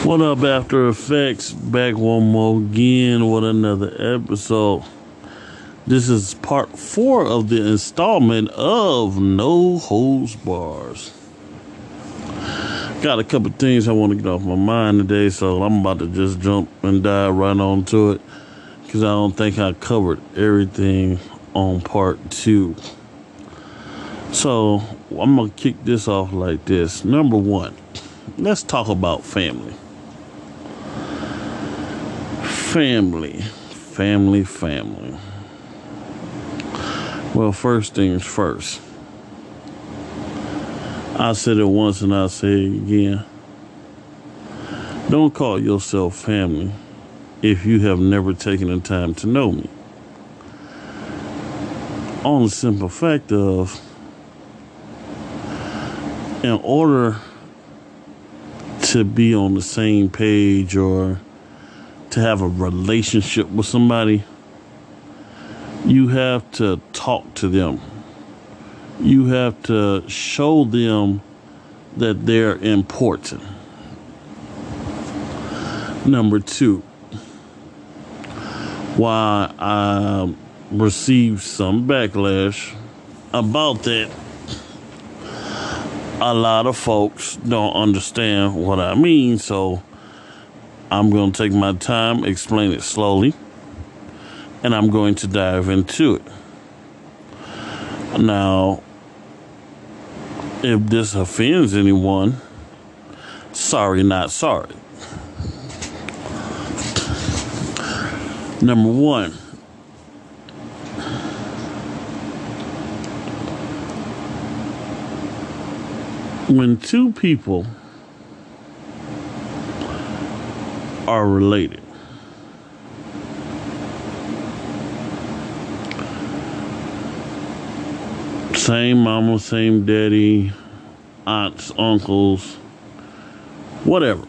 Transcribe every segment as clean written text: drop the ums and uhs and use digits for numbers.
What up, After Effects? Back one more again with another episode. This is part 4 of the installment of No Holds Bars. Got a couple things I want to get off my mind today, so I'm about to just jump and dive right on to it because I don't think I covered everything on part 2. So I'm going to kick this off like this. Number 1, let's talk about family. Family. Well, first things first. I said it once and I'll say it again. Don't call yourself family if you have never taken the time to know me. On the simple fact of, in order to be on the same page or to have a relationship with somebody, you have to talk to them. You have to show them that they're important. Number 2, why I received some backlash about that, a lot of folks don't understand what I mean, so I'm going to take my time, explain it slowly, and I'm going to dive into it. Now, if this offends anyone, sorry, not sorry. Number 1, when two people are related, same mama, same daddy, aunts, uncles, whatever,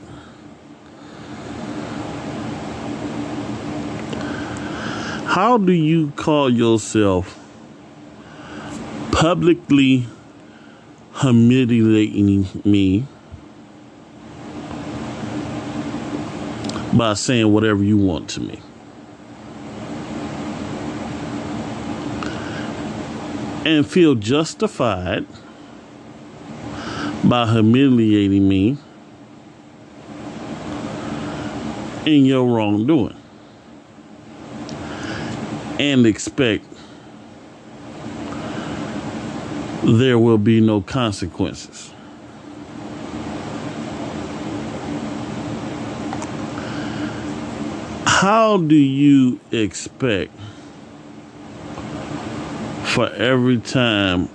how do you call yourself publicly humiliating me by saying whatever you want to me? And feel justified by humiliating me in your wrongdoing and expect there will be no consequences. How do you expect for every time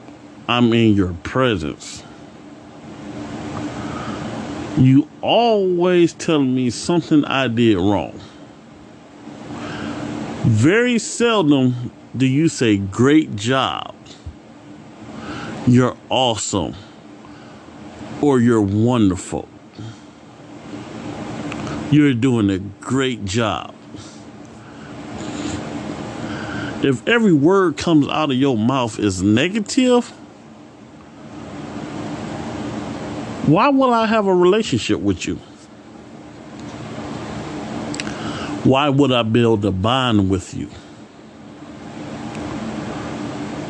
I'm in your presence, you always telling me something I did wrong? Very seldom do you say, "Great job," "You're awesome," or "You're wonderful." You're doing a great job. If every word comes out of your mouth is negative, why would I have a relationship with you? Why would I build a bond with you?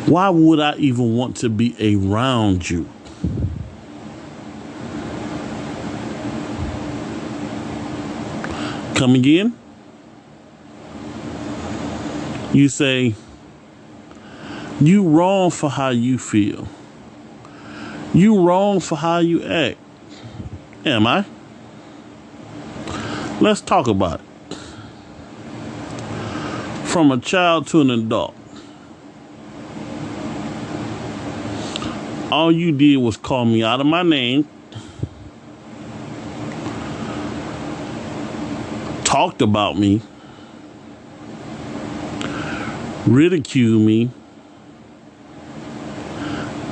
Why would I even want to be around you? Come again? You say, you wrong for how you feel. You wrong for how you act. Am I? Let's talk about it. From a child to an adult, all you did was call me out of my name, talked about me, ridicule me,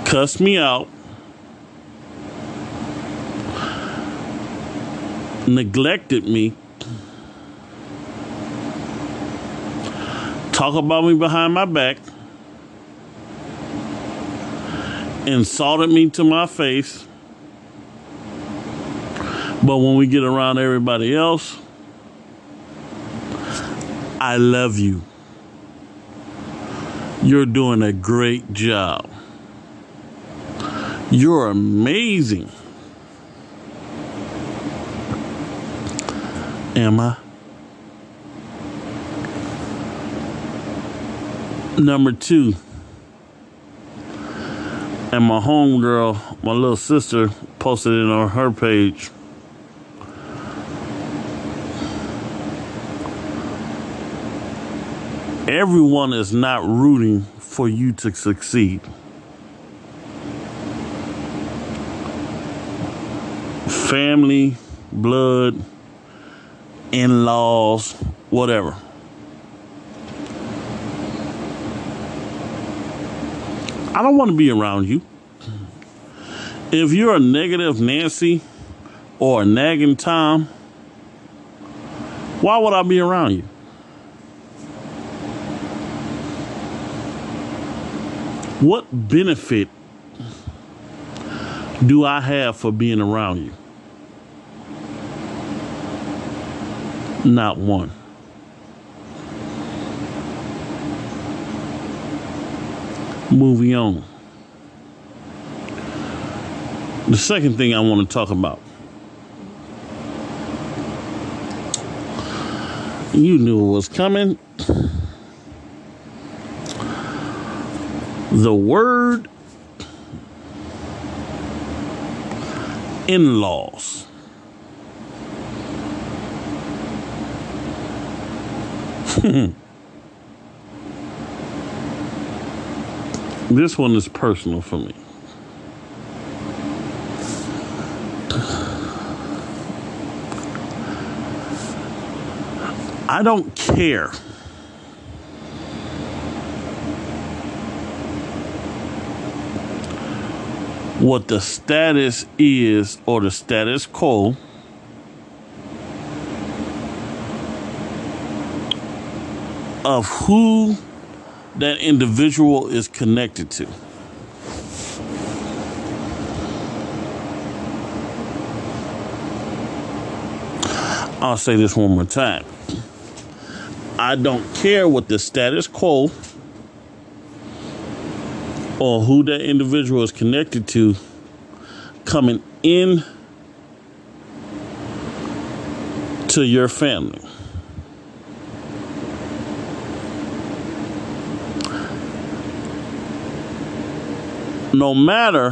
cuss me out, neglected me, talk about me behind my back, insulted me to my face, But when we get around everybody else, I love you. You're doing a great job. You're amazing. Am I? Number 2, and my homegirl, my little sister, posted it on her page. Everyone is not rooting for you to succeed. Family, blood, in-laws, whatever. I don't want to be around you. If you're a negative Nancy or a nagging Tom, why would I be around you? What benefit do I have for being around you? Not one. Moving on. The second thing I want to talk about. You knew it was coming. The word in-laws. This one is personal for me. I don't care what the status is or the status quo of who that individual is connected to. I'll say this one more time. I don't care what the status quo or who that individual is connected to coming in to your family. No matter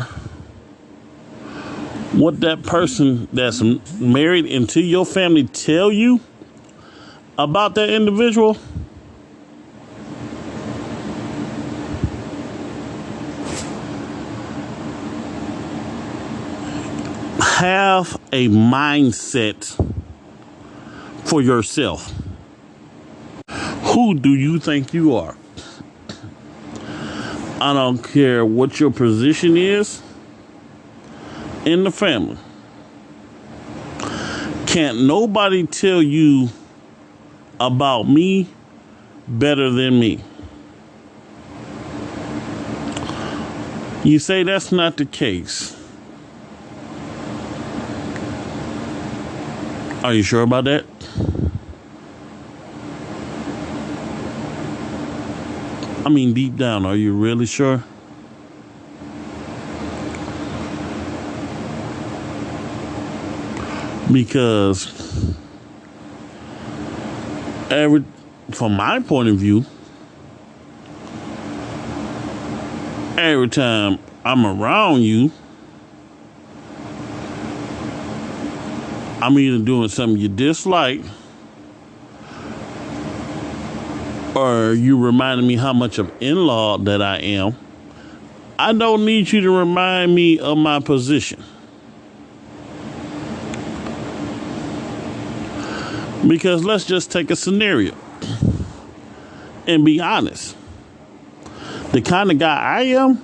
what that person that's married into your family tell you about that individual, have a mindset for yourself. Who do you think you are? I don't care what your position is in the family. Can't nobody tell you about me better than me. You say that's not the case. Are you sure about that? I mean, deep down, are you really sure? Because from my point of view, every time I'm around you, I'm either doing something you dislike or you reminding me how much of in-law that I am. I don't need you to remind me of my position. Because let's just take a scenario and be honest. The kind of guy I am,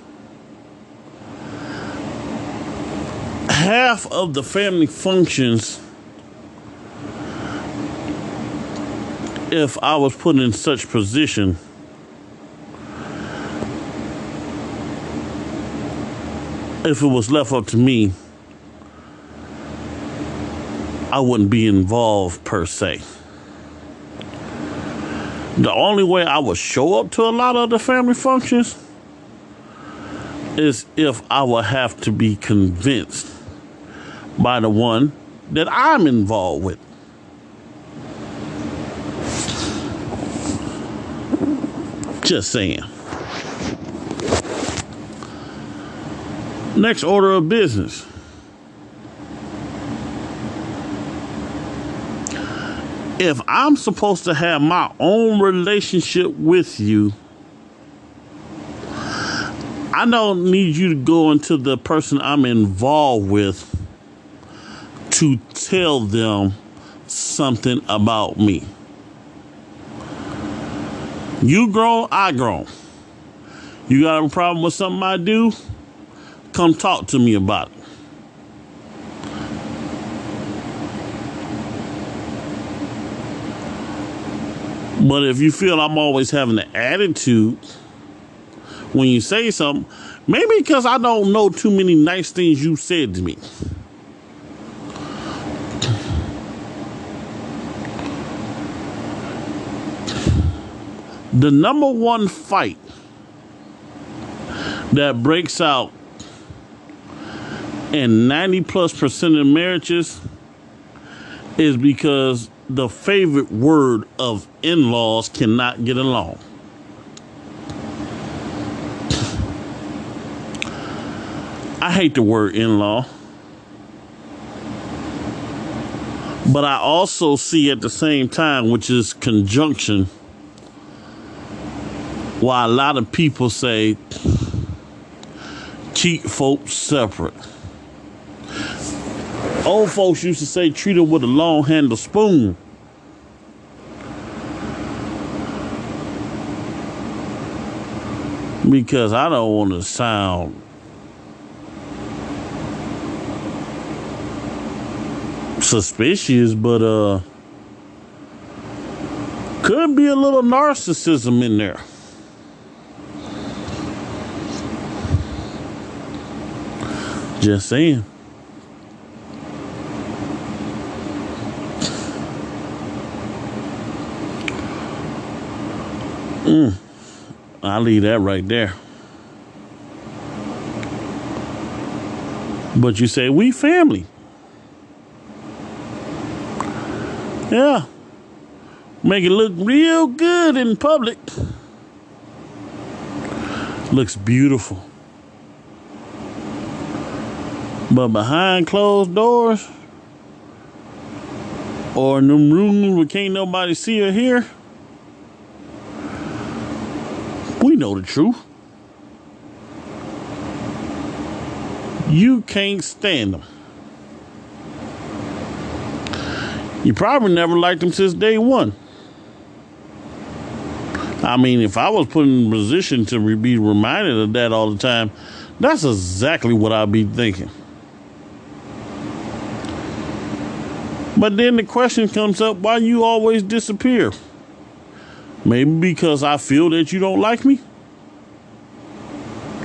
half of the family functions, if I was put in such position, if it was left up to me, I wouldn't be involved per se. The only way I would show up to a lot of the family functions is if I would have to be convinced by the one that I'm involved with. Just saying. Next order of business. If I'm supposed to have my own relationship with you, I don't need you to go into the person I'm involved with to tell them something about me. You grown, I grown. You got a problem with something I do? Come talk to me about it. But if you feel I'm always having an attitude when you say something, maybe because I don't know too many nice things you said to me. The number one fight that breaks out in 90+% of marriages is because the favorite word of in-laws cannot get along. I hate the word in-law, but I also see at the same time, which is conjunction, why a lot of people say keep folks separate. Old folks used to say treat her with a long-handled spoon. Because I don't want to sound suspicious, but could be a little narcissism in there. Just saying. I'll leave that right there. But you say, we family. Yeah. Make it look real good in public. Looks beautiful. But behind closed doors, or in them rooms where can't nobody see or hear, we know the truth. You can't stand them. You probably never liked them since day one. I mean, if I was put in a position to be reminded of that all the time, that's exactly what I'd be thinking. But then the question comes up, why you always disappear? Maybe because I feel that you don't like me?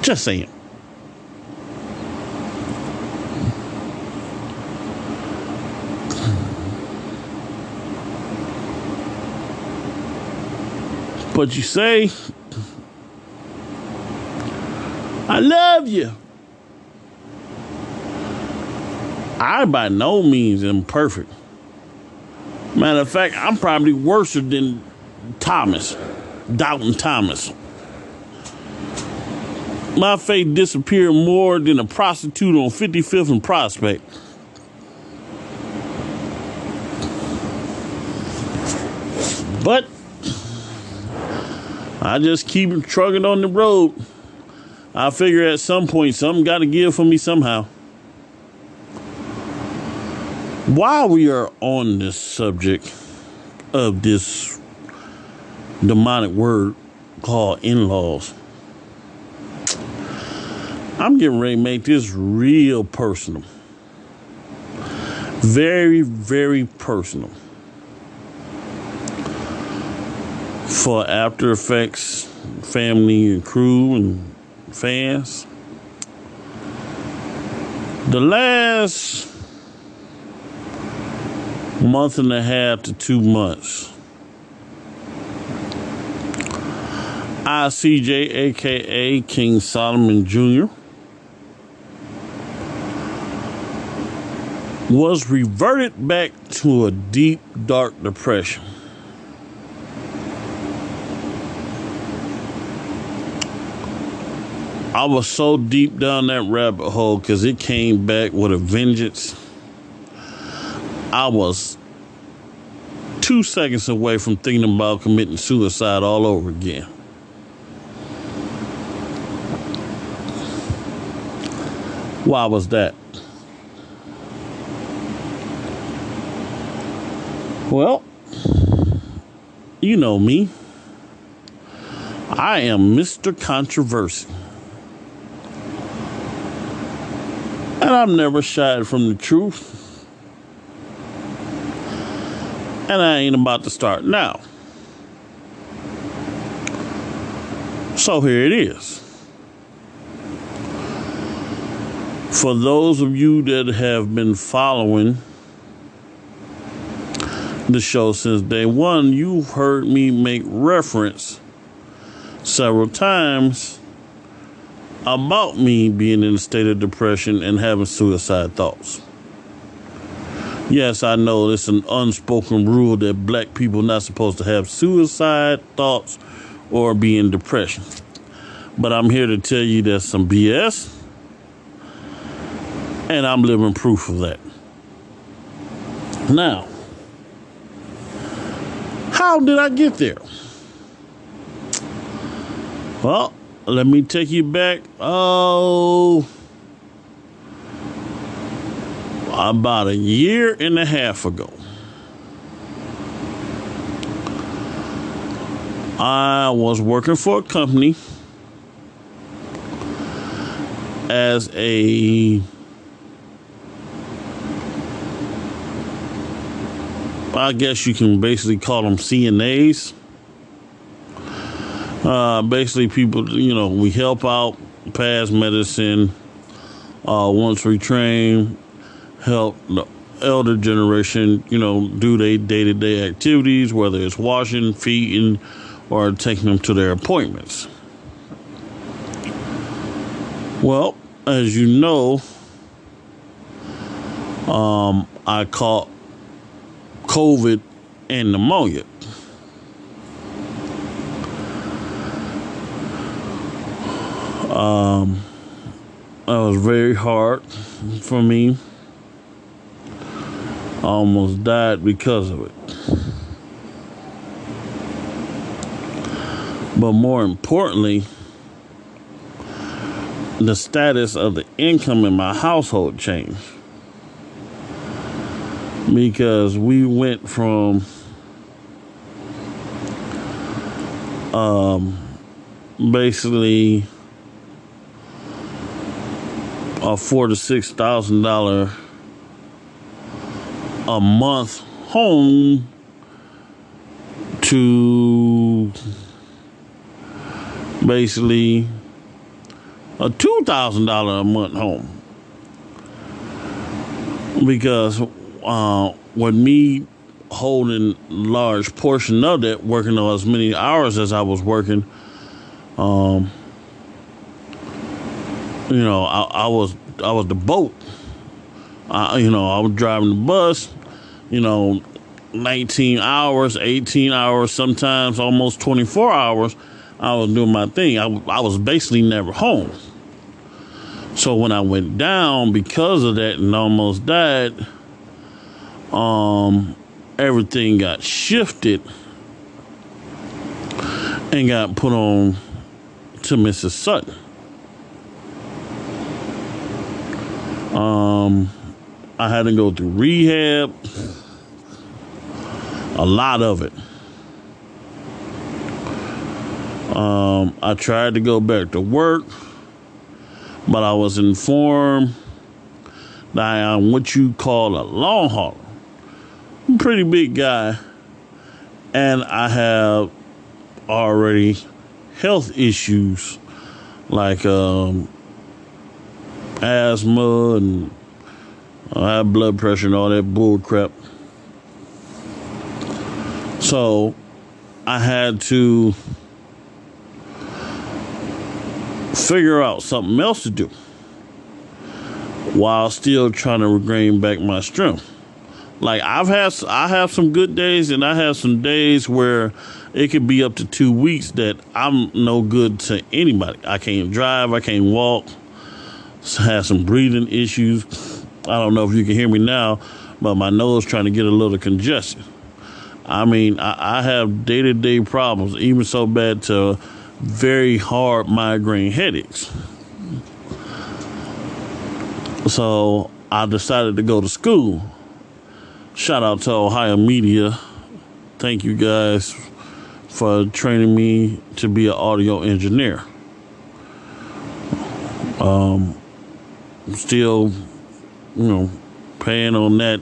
Just saying. But you say, I love you. I by no means am perfect. Matter of fact, I'm probably worse than Thomas, Doubting Thomas. My faith disappeared more than a prostitute on 55th and Prospect. But I just keep trucking on the road. I figure at some point something got to give for me somehow. While we are on this subject of this demonic word called in-laws, I'm getting ready to make this real personal. Very, very personal. For After Effects family and crew and fans. The last month and a half to 2 months. CJ, aka King Solomon Jr., was reverted back to a deep, dark depression. I was so deep down that rabbit hole because it came back with a vengeance. I was 2 seconds away from thinking about committing suicide all over again. Why was that? Well, you know me. I am Mr. Controversy. And I'm never shied from the truth. And I ain't about to start now. So here it is. For those of you that have been following the show since day one, you've heard me make reference several times about me being in a state of depression and having suicide thoughts. Yes, I know it's an unspoken rule that black people are not supposed to have suicide thoughts or be in depression. But I'm here to tell you that's some BS. And I'm living proof of that. Now, how did I get there? Well, let me take you back, about a year and a half ago. I was working for a company as I guess you can basically call them CNAs. Basically people, we help out, pass medicine. Once we train, help the elder generation, do their day-to-day activities, whether it's washing, feeding, or taking them to their appointments. Well, as you know, I caught COVID and pneumonia. That was very hard for me. I almost died because of it. But more importantly, the status of the income in my household changed. Because we went from basically a $4,000 to $6,000 a month home to basically a $2,000 a month home. Because with me holding large portion of that, working on as many hours as I was working, I was the boat. I was driving the bus, 19 hours, 18 hours, sometimes almost 24 hours. I was doing my thing. I was basically never home. So when I went down because of that and almost died, everything got shifted and got put on to Mrs. Sutton. I had to go through rehab, a lot of it. I tried to go back to work, but I was informed that I am what you call a long hauler. I'm a pretty big guy, and I have already health issues like asthma, and I have blood pressure and all that bull crap. So I had to figure out something else to do while still trying to regain back my strength. Like I have some good days, and I have some days where it could be up to 2 weeks that I'm no good to anybody. I can't drive, I can't walk. Have some breathing issues. I don't know if you can hear me now, but my nose trying to get a little congested. I mean, I have day-to-day problems, even so bad to very hard migraine headaches. So I decided to go to school. Shout out to Ohio Media. Thank you guys for training me to be an audio engineer. Still, paying on that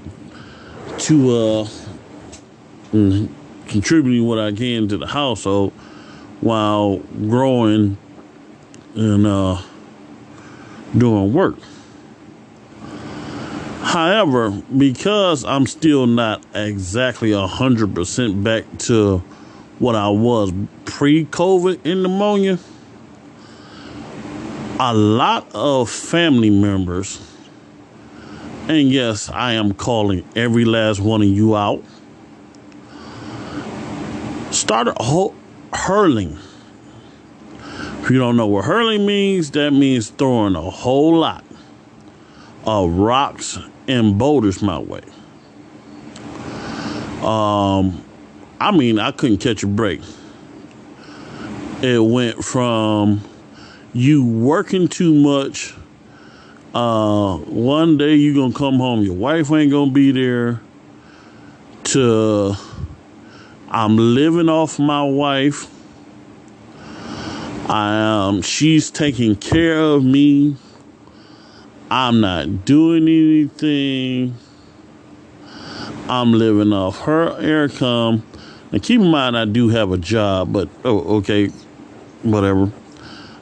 to contributing what I can to the household while growing and doing work. However, because I'm still not exactly 100% back to what I was pre-COVID in pneumonia, a lot of family members, and yes, I am calling every last one of you out, started hurling. If you don't know what hurling means, that means throwing a whole lot of rocks and boulders my way. I mean, I couldn't catch a break. It went from you working too much. One day you gonna come home, your wife ain't gonna be there, to I'm living off my wife. She's taking care of me. I'm not doing anything. I'm living off her income. And keep in mind, I do have a job, but okay, whatever.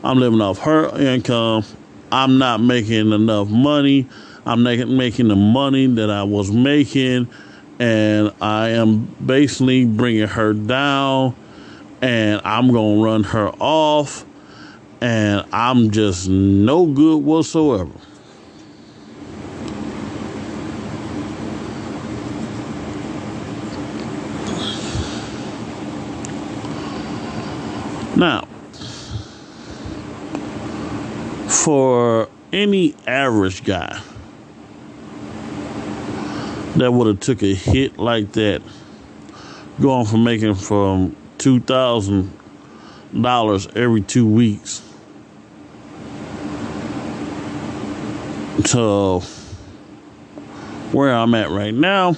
I'm living off her income. I'm not making enough money. I'm not making the money that I was making. And I am basically bringing her down. And I'm going to run her off. And I'm just no good whatsoever. Now, for any average guy that would have took a hit like that, going from making from $2,000 every 2 weeks to where I'm at right now,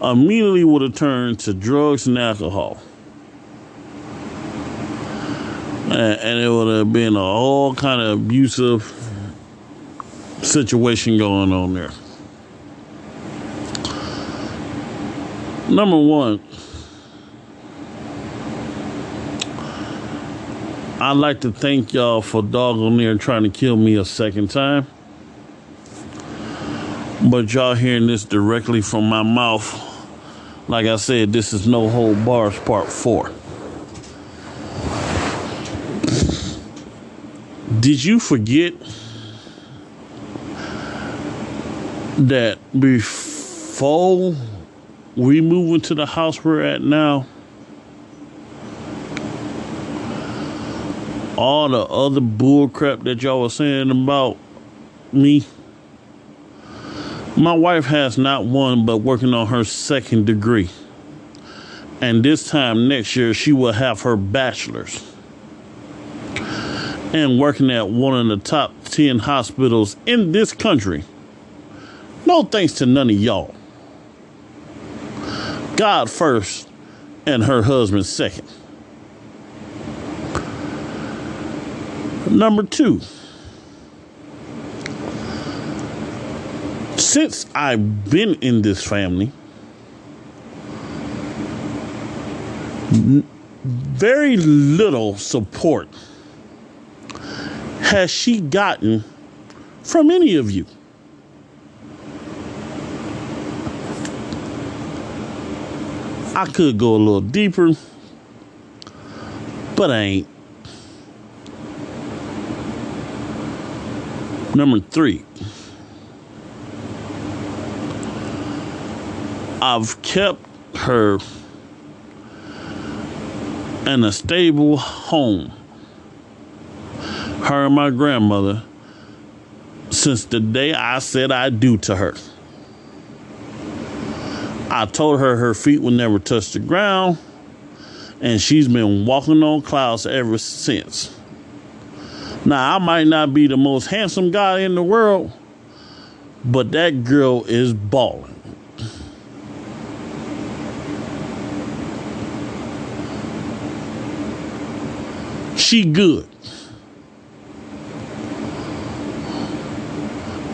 immediately would have turned to drugs and alcohol. And it would have been a whole kind of abusive situation going on there. Number one, I'd like to thank y'all for doggone near trying to kill me a second time. But y'all hearing this directly from my mouth. Like I said, this is No Hold Bars Part 4. Did you forget that before we move into the house we're at now, all the other bull crap that y'all were saying about me, my wife has not one but working on her second degree. And this time next year, she will have her bachelor's. And working at one of the top 10 hospitals in this country. No thanks to none of y'all. God first and her husband second. Number two, since I've been in this family, very little support has she gotten from any of you. I could go a little deeper, but I ain't. Number 3, I've kept her in a stable home, her and my grandmother, since the day I said I do to her. I told her her feet would never touch the ground, and she's been walking on clouds ever since. Now, I might not be the most handsome guy in the world, but that girl is balling. She good.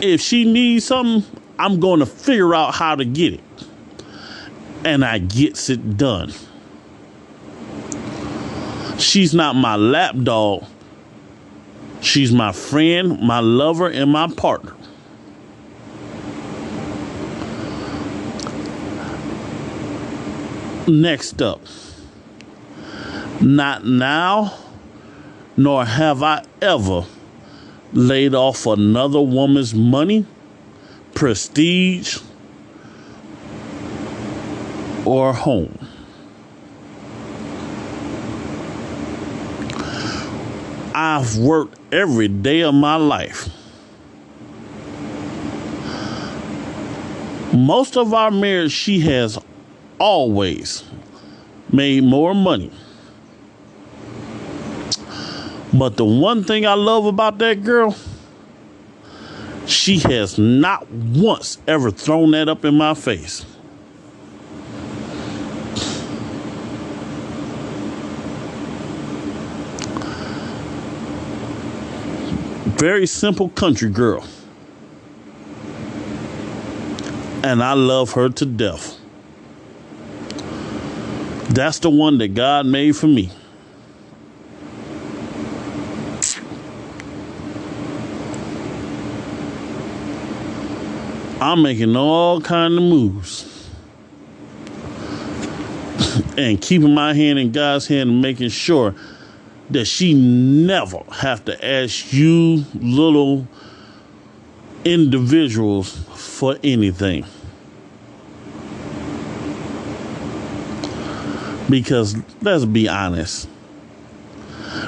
If she needs something, I'm going to figure out how to get it. And I gets it done. She's not my lapdog. She's my friend, my lover, and my partner. Next up, not now, nor have I ever laid off another woman's money, prestige, or home. I've worked every day of my life. Most of our marriage, she has always made more money. But the one thing I love about that girl, she has not once ever thrown that up in my face. Very simple country girl. And I love her to death. That's the one that God made for me. I'm making all kind of moves and keeping my hand in God's hand and making sure that she never have to ask you little individuals for anything. Because let's be honest,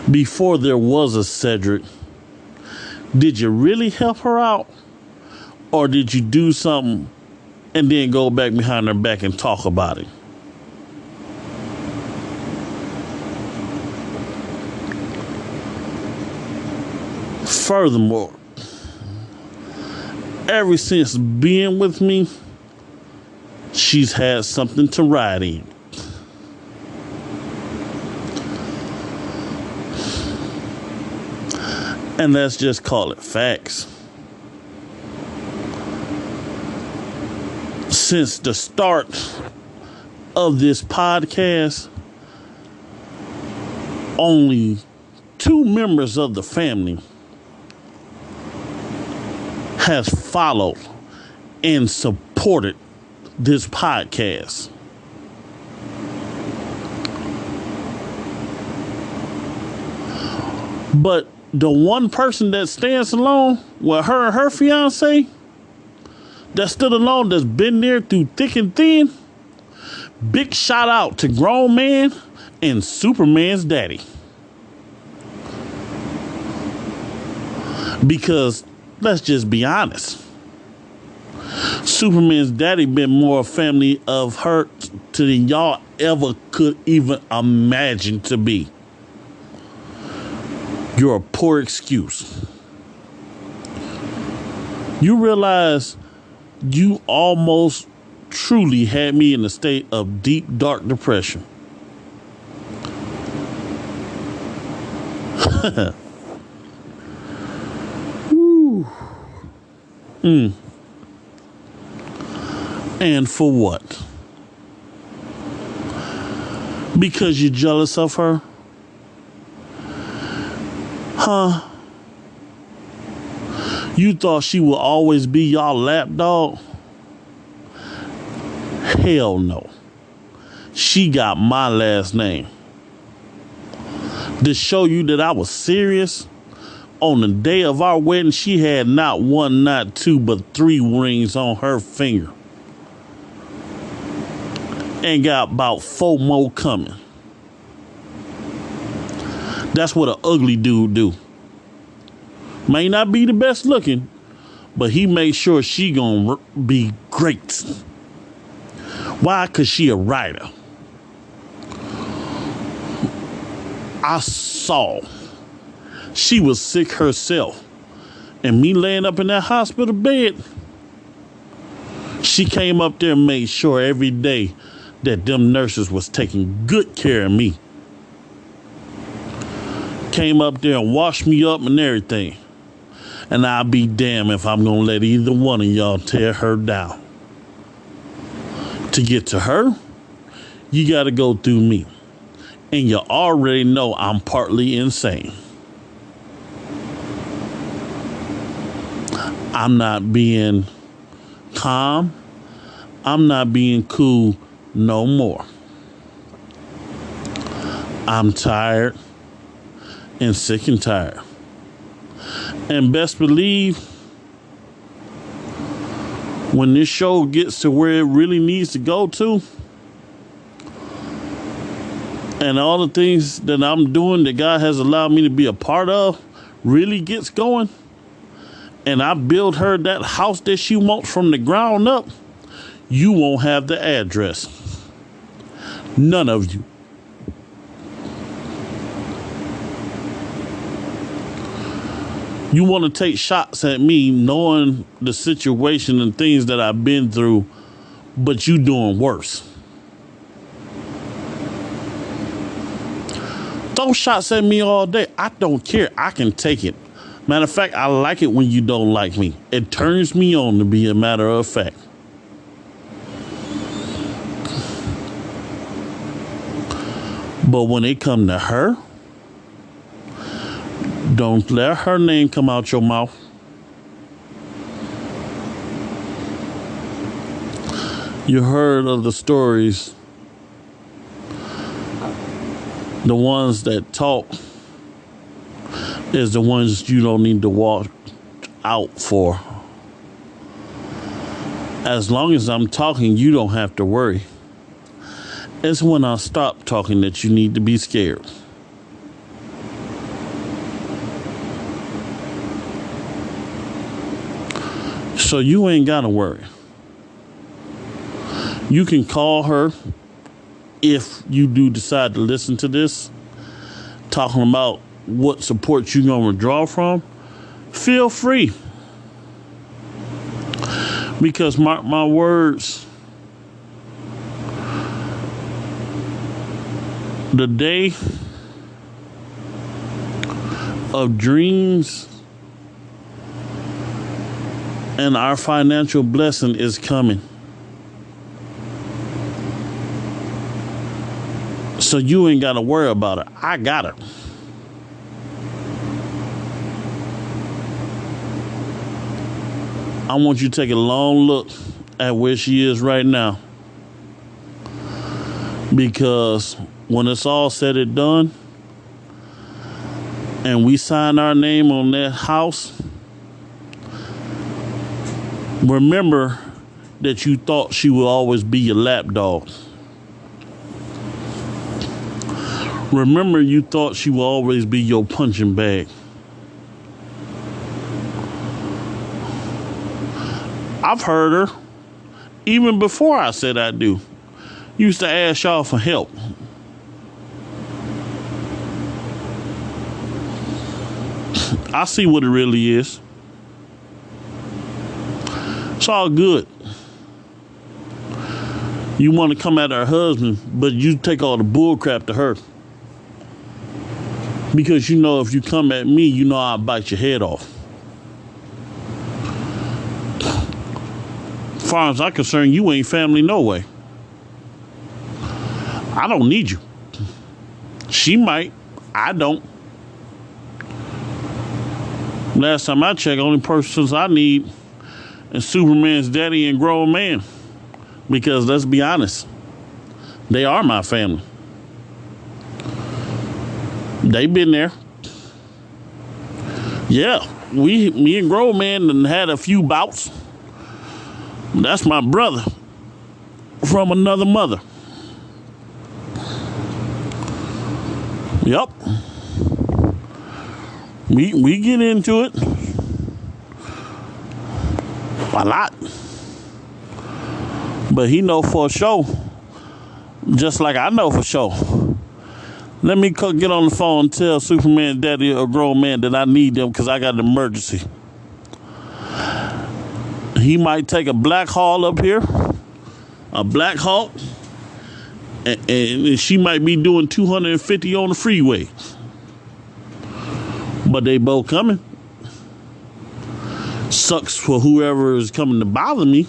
before there was a Cedric, did you really help her out? Or did you do something and then go back behind her back and talk about it? Furthermore, ever since being with me, she's had something to ride in. And let's just call it facts. Since the start of this podcast, only 2 members of the family has followed and supported this podcast. But the one person that stands alone with her and her fiance, that stood alone, that's been there through thick and thin, big shout out to Grown Man and Superman's daddy. Because let's just be honest, Superman's daddy been more a family of her than y'all ever could even imagine to be. You're a poor excuse. You realize you almost truly had me in a state of deep, dark depression. Woo. And for what? Because you're jealous of her? Huh? You thought she would always be y'all lapdog? Hell no. she got my last name. To show you that I was serious, on the day of our wedding, she had not one, not two, but 3 rings on her finger. And got about 4 more coming. That's what an ugly dude do. May not be the best looking, but he made sure she gonna be great. Why? Because she a writer. I saw she was sick herself. And me laying up in that hospital bed, she came up there and made sure every day that them nurses was taking good care of me. Came up there and washed me up and everything. And I'll be damned if I'm going to let either one of y'all tear her down. To get to her, you got to go through me. And you already know I'm partly insane. I'm not being calm. I'm not being cool no more. I'm tired and sick and tired. And best believe, when this show gets to where it really needs to go to, and all the things that I'm doing that God has allowed me to be a part of really gets going, and I build her that house that she wants from the ground up, you won't have the address. None of you. You want to take shots at me knowing the situation and things that I've been through, but you doing worse. Throw shots at me all day. I don't care. I can take it. Matter of fact, I like it when you don't like me. It turns me on, to be a matter of fact. But when it come to her, don't let her name come out your mouth. You heard of the stories. The ones that talk is the ones you don't need to watch out for. As long as I'm talking, you don't have to worry. It's when I stop talking that you need to be scared. So you ain't got to worry. You can call her if you do decide to listen to this, talking about what support you're going to withdraw from. Feel free. Because mark my words, the day of dreams and our financial blessing is coming. So you ain't got to worry about it. I got her. I want you to take a long look at where she is right now. Because when it's all said and done, and we sign our name on that house, remember that you thought she will always be your lapdog. Remember you thought she will always be your punching bag. I've heard her, even before I said I do, used to ask y'all for help. I see what it really is. It's all good. You want to come at her husband, but you take all the bull crap to her. Because you know if you come at me, you know I'll bite your head off. As far as I'm concerned, you ain't family no way. I don't need you. She might. I don't. Last time I checked, only persons I need is Superman's daddy and grown man. Because let's be honest, They are my family. They've been there. Yeah, me and Grown Man done had a few bouts. That's my brother from another mother. Yep. We get into it a lot. But he know for sure, just like I know for sure. Let me get on the phone and tell Superman Daddy or Grown Man that I need them because I got an emergency. He might take a Black Hawk up here, a Black Hawk, and she might be doing 250 on the freeway. But they both coming. Sucks for whoever is coming to bother me.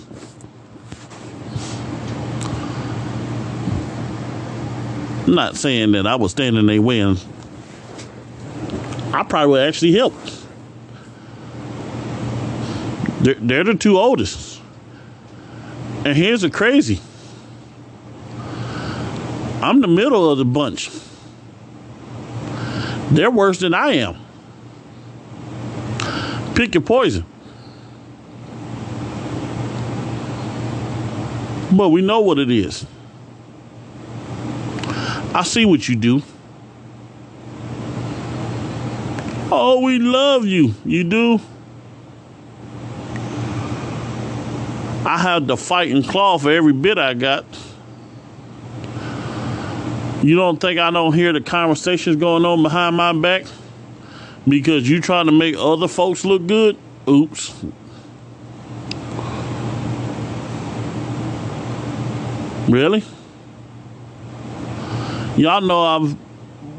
I'm not saying that I was standing in their way, and I probably would actually help. They're the two oldest. And here's the crazy. I'm the middle of the bunch. They're worse than I am. Pick your poison. But we know what it is. I see what you do. Oh, we love you. You do? I have the fighting claw for every bit I got. You don't think I don't hear the conversations going on behind my back? Because you trying to make other folks look good? Oops. Really? Y'all know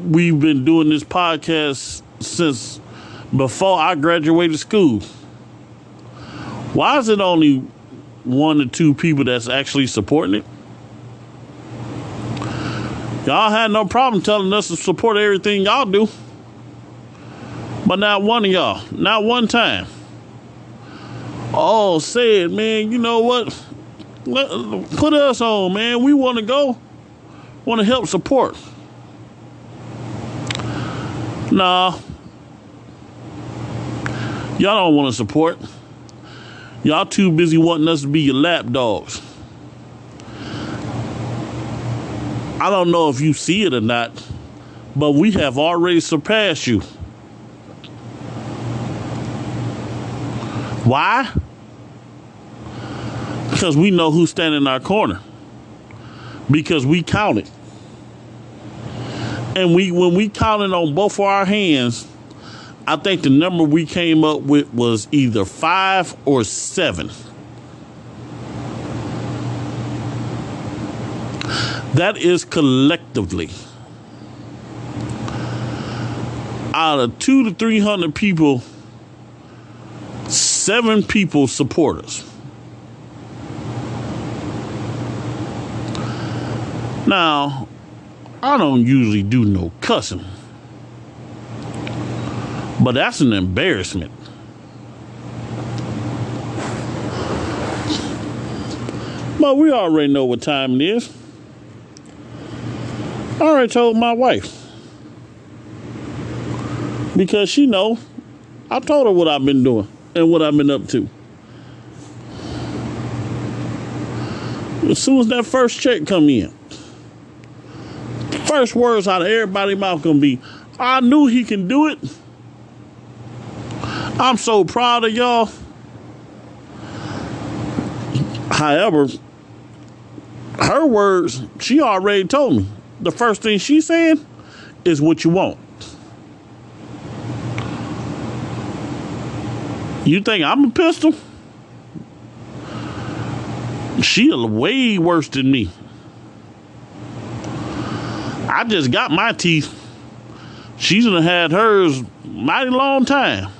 we've been doing this podcast since before I graduated school. Why is it only 1 or 2 people that's actually supporting it? Y'all had no problem telling us to support everything y'all do. But not one of y'all, not one time. Oh, said, man, you know what? Put us on, man. We want to go. Want to help support. Nah. Y'all don't want to support. Y'all too busy wanting us to be your lap dogs. I don't know if you see it or not, but we have already surpassed you. Why? Because we know who's standing in our corner. Because we counted. And when we counted on both of our hands, I think the number we came up with was either 5 or 7. That is collectively. Out of 200 to 300 people, 7 people support us. Now, I don't usually do no cussing, but that's an embarrassment. But we already know what time it is. I already told my wife. Because she know, I told her what I've been doing and what I've been up to. As soon as that first check come in, first words out of everybody's mouth gonna be, I knew he can do it. I'm so proud of y'all. However, her words, she already told me. The first thing she's saying is what you want. You think I'm a pistol? She way worse than me. I just got my teeth. She's done had hers mighty long time.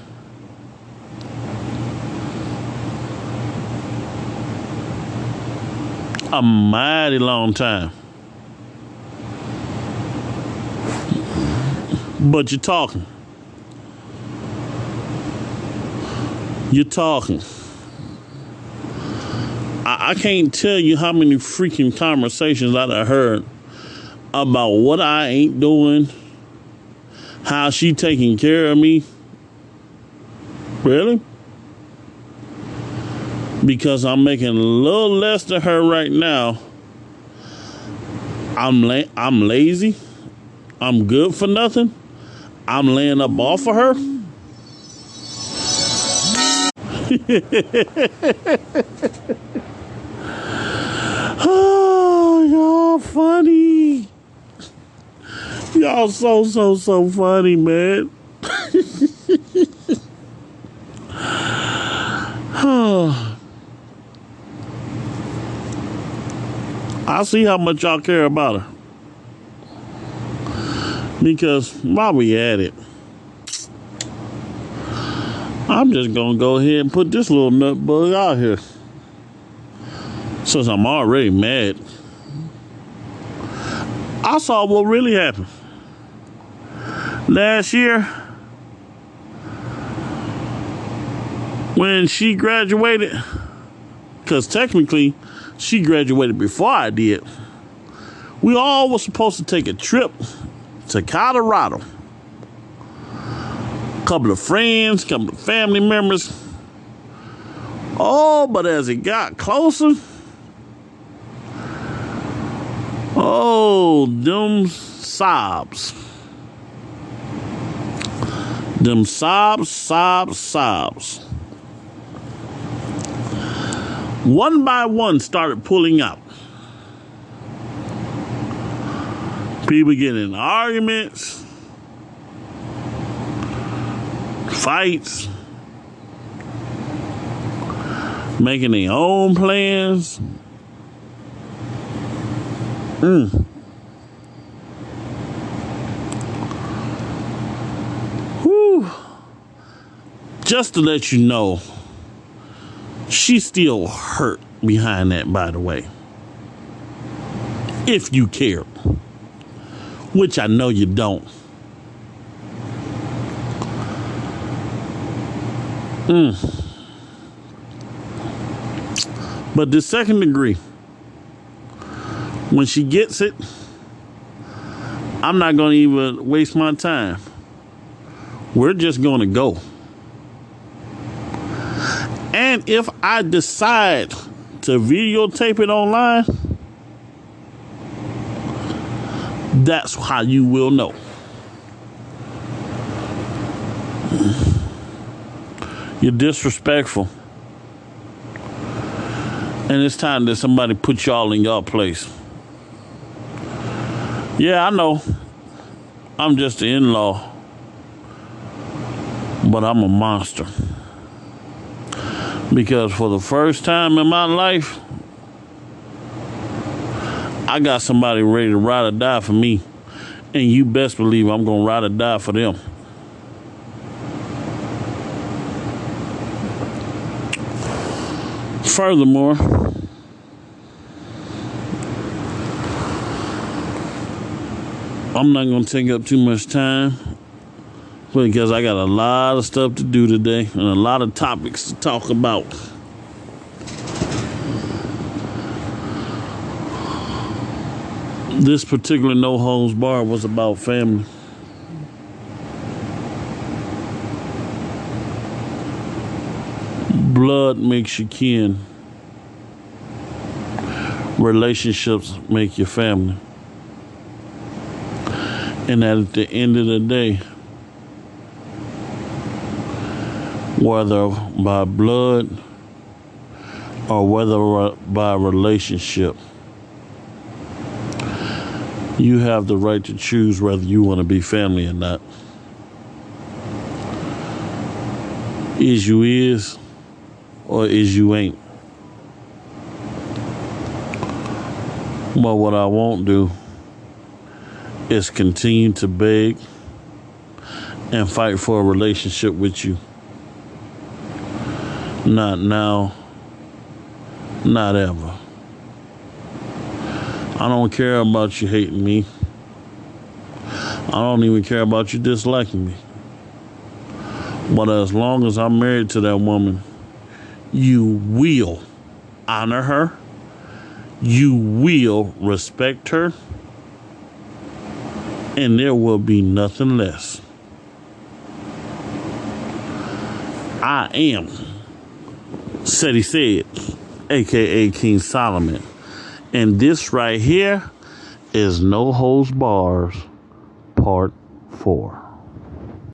A mighty long time. But you're talking. You're talking. I can't tell you how many freaking conversations I done heard about what I ain't doing, how she taking care of me. Really? Because I'm making a little less than her right now. I'm lazy. I'm good for nothing. I'm laying up off of her. Oh, y'all funny. Y'all so funny, man. I see how much y'all care about her. Because while we at it, I'm just gonna go ahead and put this little nut bug out here. Since I'm already mad. I saw what really happened. Last year, when she graduated, because technically she graduated before I did, we all were supposed to take a trip to Colorado. Couple of friends, couple of family members. Oh, but as it got closer, oh, them sobs. Them sobs. One by one started pulling out. People getting in arguments, fights, making their own plans. Whew. Just to let you know, she's still hurt behind that, by the way. If you care. Which I know you don't. But the second degree, when she gets it, I'm not going to even waste my time. We're just going to go. And if I decide to videotape it online, that's how you will know. You're disrespectful. And it's time that somebody put y'all in your place. Yeah, I know. I'm just the in-law. But I'm a monster. Because for the first time in my life, I got somebody ready to ride or die for me. And you best believe I'm going to ride or die for them. Furthermore, I'm not going to take up too much time because I got a lot of stuff to do today and a lot of topics to talk about. This particular No Holds Barred was about family. Blood makes you kin. Relationships make you family. And at the end of the day, whether by blood or whether by relationship, you have the right to choose whether you want to be family or not. Is you is or is you ain't. But what I won't do is continue to beg and fight for a relationship with you. Not now, not ever. I don't care about you hating me. I don't even care about you disliking me. But as long as I'm married to that woman, you will honor her. You will respect her. and there will be nothing less. I am Seti Said, aka King Solomon, and this right here is No Holds Bars Part 4.